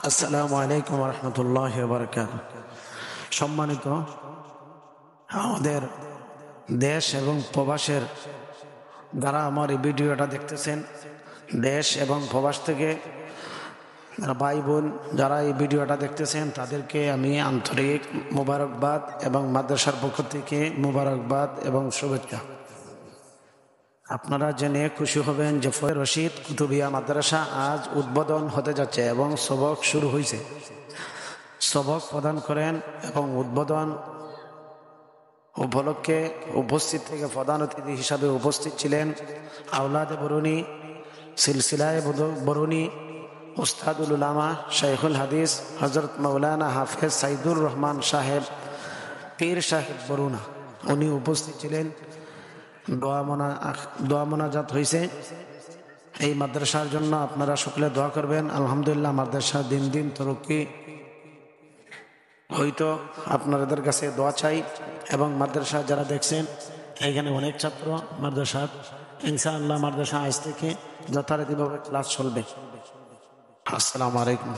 আসসালামু আলাইকুম ওয়া রাহমাতুল্লাহি ওয়া বারাকাতুহু। সম্মানিত আমাদের দেশ এবং প্রবাসের যারা আমার এই ভিডিওটা দেখতেছেন, দেশ এবং প্রবাস থেকে ভাই বোন যারা এই ভিডিওটা দেখতেছেন, তাদেরকে আমি আন্তরিক মোবারকবাদ এবং মাদ্রাসার পক্ষ থেকে মোবারকবাদ এবং শুভেচ্ছা। আপনারা জেনে খুশি হবেন যে ফয়েজ রশিদ কুতুবিয়া মাদ্রাসা আজ উদ্বোধন হতে যাচ্ছে এবং সবক শুরু হয়েছে। সবক প্রদান করেন এবং উদ্বোধন উপলক্ষে উপস্থিত থেকে প্রধান অতিথি হিসাবে উপস্থিত ছিলেন আওলাদে বরুণী, সিলসিলায় বরুণী, উস্তাদুল উলামা শাইখুল হাদিস হযরত মাওলানা হাফেজ সাইদুর রহমান সাহেব পীর সাহেব বরুণা। উনি উপস্থিত ছিলেন। দোয়া মোনাজাত হয়েছে এই মাদ্রাসার জন্য। আপনারা সকলে দোয়া করবেন। আলহামদুলিল্লাহ, মাদ্রাসা দিন দিন তরক্কি। হয়তো আপনাদের কাছে দোয়া চাই। এবং মাদ্রাসা যারা দেখছেন, এখানে অনেক ছাত্র মাদ্রাসার, ইনশাআল্লাহ মাদ্রাসা আজ থেকে যথারীতিভাবে ক্লাস চলবে। আসসালামু আলাইকুম।